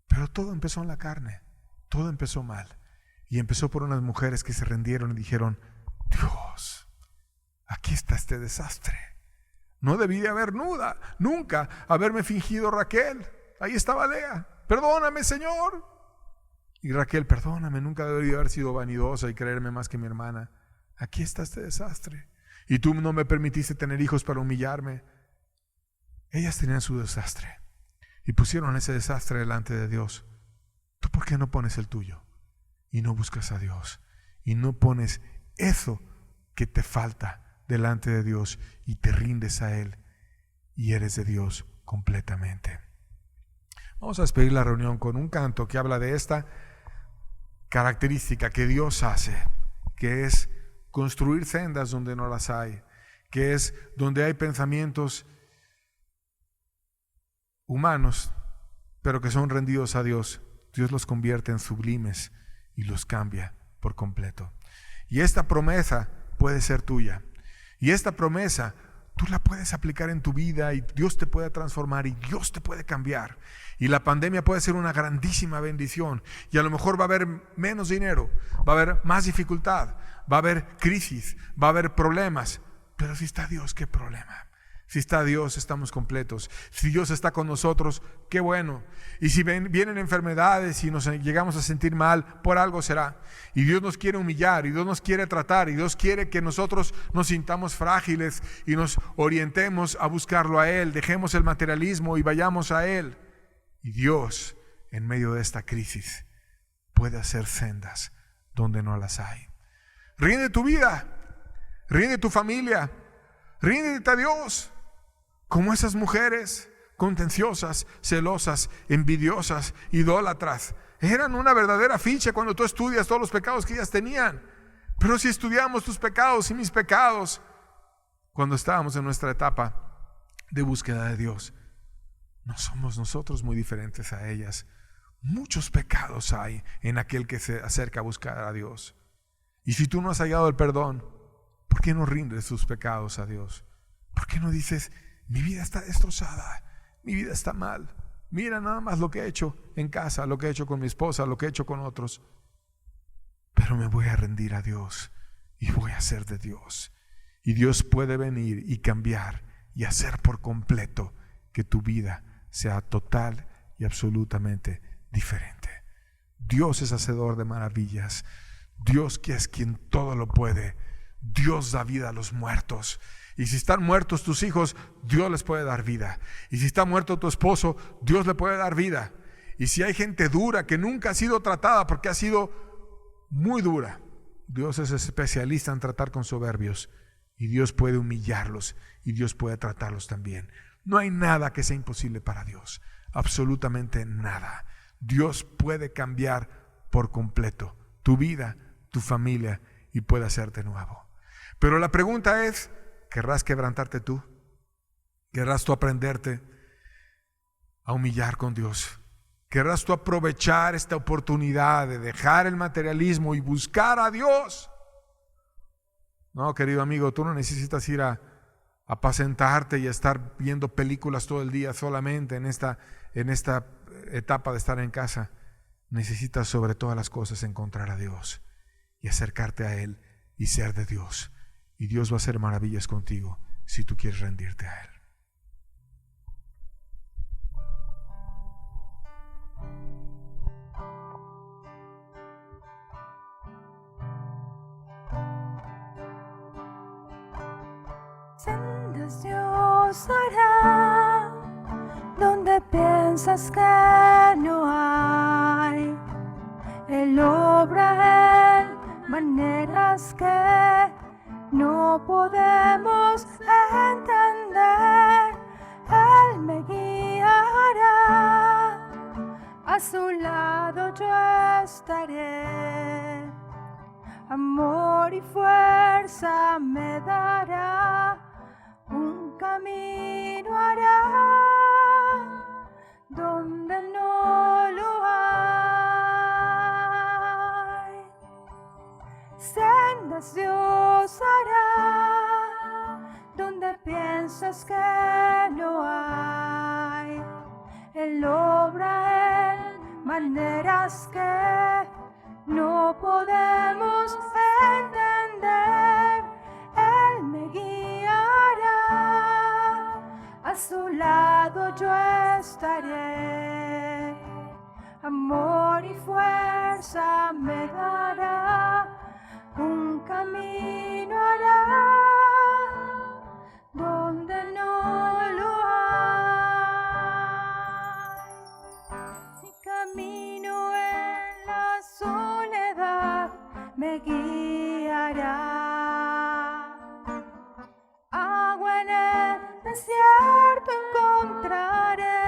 Pero todo empezó en la carne, todo empezó mal, y empezó por unas mujeres que se rindieron y dijeron: Dios, aquí está este desastre. No debí de haber nunca haberme fingido Raquel. Ahí estaba Lea. Perdóname, Señor. Y Raquel: perdóname, nunca debería haber sido vanidosa y creerme más que mi hermana. Aquí está este desastre. Y tú no me permitiste tener hijos para humillarme. Ellas tenían su desastre y pusieron ese desastre delante de Dios. ¿Tú por qué no pones el tuyo? Y no buscas a Dios. Y no pones eso que te falta delante de Dios y te rindes a Él y eres de Dios completamente. Vamos a despedir la reunión con un canto que habla de esta característica que Dios hace, que es construir sendas donde no las hay, que es donde hay pensamientos humanos, pero que son rendidos a Dios. Dios los convierte en sublimes y los cambia por completo. Y esta promesa puede ser tuya. Y esta promesa tú la puedes aplicar en tu vida y Dios te puede transformar y Dios te puede cambiar. Y la pandemia puede ser una grandísima bendición. Y a lo mejor va a haber menos dinero, va a haber más dificultad, va a haber crisis, va a haber problemas. Pero si está Dios, ¿qué problema? Si está Dios, estamos completos. Si Dios está con nosotros, qué bueno. Y si vienen enfermedades y nos llegamos a sentir mal, por algo será. Y Dios nos quiere humillar, y Dios nos quiere tratar, y Dios quiere que nosotros nos sintamos frágiles y nos orientemos a buscarlo a Él. Dejemos el materialismo y vayamos a Él. Y Dios, en medio de esta crisis, puede hacer sendas donde no las hay. Rinde tu vida, rinde tu familia, ríndete a Dios. Como esas mujeres contenciosas, celosas, envidiosas, idólatras, eran una verdadera ficha cuando tú estudias todos los pecados que ellas tenían. Pero si estudiamos tus pecados y mis pecados, cuando estábamos en nuestra etapa de búsqueda de Dios, no somos nosotros muy diferentes a ellas. Muchos pecados hay en aquel que se acerca a buscar a Dios. Y si tú no has hallado el perdón, ¿por qué no rindes tus pecados a Dios? ¿Por qué no dices: mi vida está destrozada, mi vida está mal? Mira nada más lo que he hecho en casa, lo que he hecho con mi esposa, lo que he hecho con otros. Pero me voy a rendir a Dios y voy a ser de Dios. Y Dios puede venir y cambiar y hacer por completo que tu vida sea total y absolutamente diferente. Dios es hacedor de maravillas. Dios que es quien todo lo puede. Dios da vida a los muertos. Y si están muertos tus hijos, Dios les puede dar vida. Y si está muerto tu esposo, Dios le puede dar vida. Y si hay gente dura que nunca ha sido tratada porque ha sido muy dura, Dios es especialista en tratar con soberbios. Y Dios puede humillarlos y Dios puede tratarlos también. No hay nada que sea imposible para Dios. absolutamente nada. Dios puede cambiar por completo tu vida, tu familia y puede hacerte nuevo. Pero la pregunta es, ¿querrás quebrantarte tú? ¿Querrás tú aprenderte a humillar con Dios? ¿Querrás tú aprovechar esta oportunidad de dejar el materialismo y buscar a Dios? No, querido amigo, tú no necesitas ir a apacentarte y a estar viendo películas todo el día solamente en esta etapa de estar en casa. Necesitas sobre todas las cosas encontrar a Dios y acercarte a Él y ser de Dios. Y Dios va a hacer maravillas contigo si tú quieres rendirte a Él. Sendas Dios hará donde piensas que no hay. Él obra en maneras que no podemos entender. Él me guiará, a su lado yo estaré. Amor y fuerza me dará, un camino hará donde no lo hay. Sendas Dios hará donde piensas que no hay. Él obra en maneras que no podemos entender. Él me guiará, a su lado yo estaré. Amor y fuerza me dará, un camino hará donde no lo hay. Si camino en la soledad, me guiará. Agua en el desierto encontraré.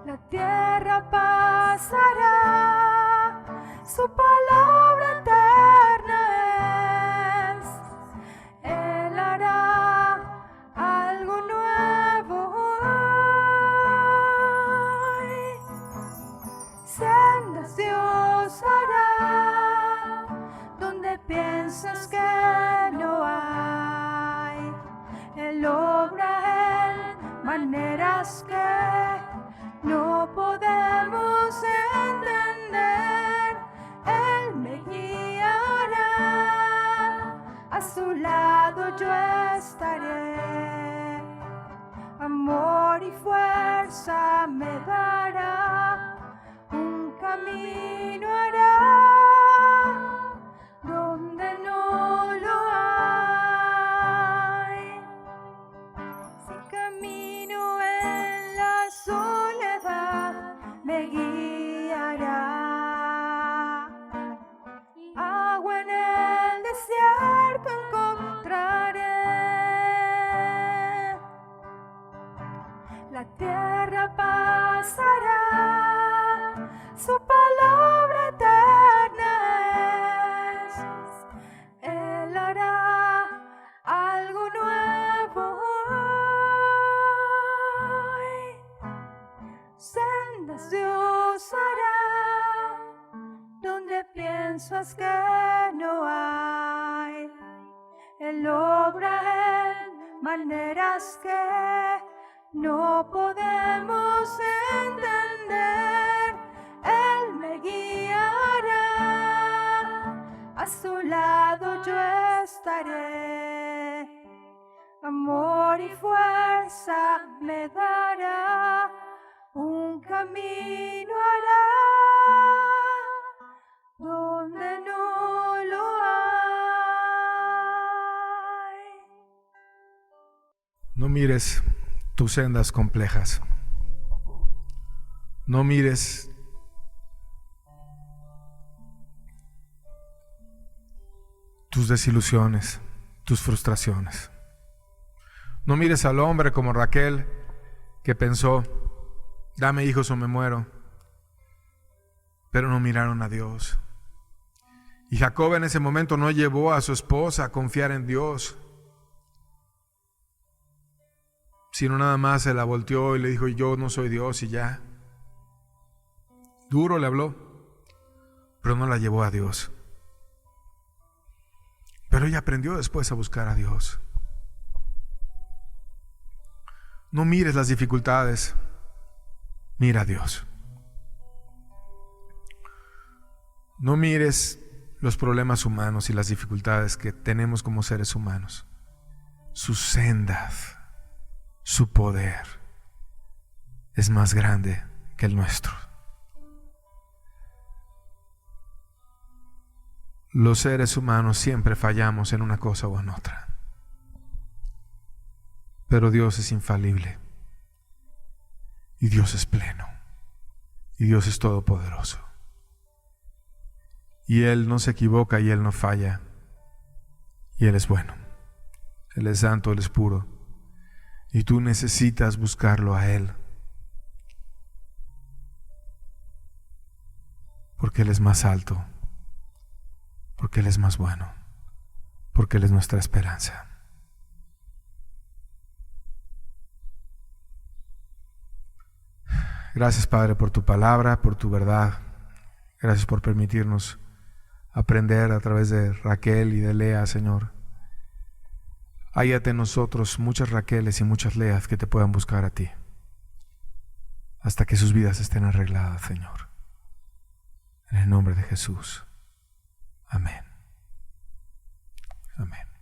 La tierra pasará, su palabra eterna es. Él hará algo nuevo hoy. Sendas Dios hará donde piensas que no hay. Él obra en maneras que no podemos entender. Él me guiará, a su lado yo estaré. Amor y fuerza me dará, un camino hará donde no lo hay. Si camino en la soledad, me guiará. Agua en el desierto encontraré. La tierra pasará, su palabra eterna es. Él hará algo nuevo hoy. Sendas Dios hará donde piensas que no hay. Él obra en maneras que no podemos entender. Él me guiará, a su lado yo estaré. Amor y fuerza me dará, un camino hará donde no lo hay. No mires tus sendas complejas. No mires tus desilusiones, tus frustraciones. No mires al hombre como Raquel, que pensó, dame hijos o me muero. Pero no miraron a Dios. Y Jacob en ese momento no llevó a su esposa a confiar en Dios, sino nada más se la volteó y le dijo, yo no soy Dios y ya. Duro le habló, pero no la llevó a Dios. Pero ella aprendió después a buscar a Dios. No mires las dificultades, mira a Dios. No mires los problemas humanos y las dificultades que tenemos como seres humanos. Su senda, su poder es más grande que el nuestro. Los seres humanos siempre fallamos en una cosa o en otra. Pero Dios es infalible. Y Dios es pleno. Y Dios es todopoderoso. Y Él no se equivoca y Él no falla. Y Él es bueno. Él es santo, Él es puro. Y tú necesitas buscarlo a Él. Porque Él es más alto. Porque Él es más bueno. Porque Él es nuestra esperanza. Gracias, Padre, por tu palabra, por tu verdad. Gracias por permitirnos aprender a través de Raquel y de Lea, Señor. Hállate en nosotros muchas Raqueles y muchas Leas que te puedan buscar a ti, hasta que sus vidas estén arregladas, Señor. En el nombre de Jesús. Amén. Amén.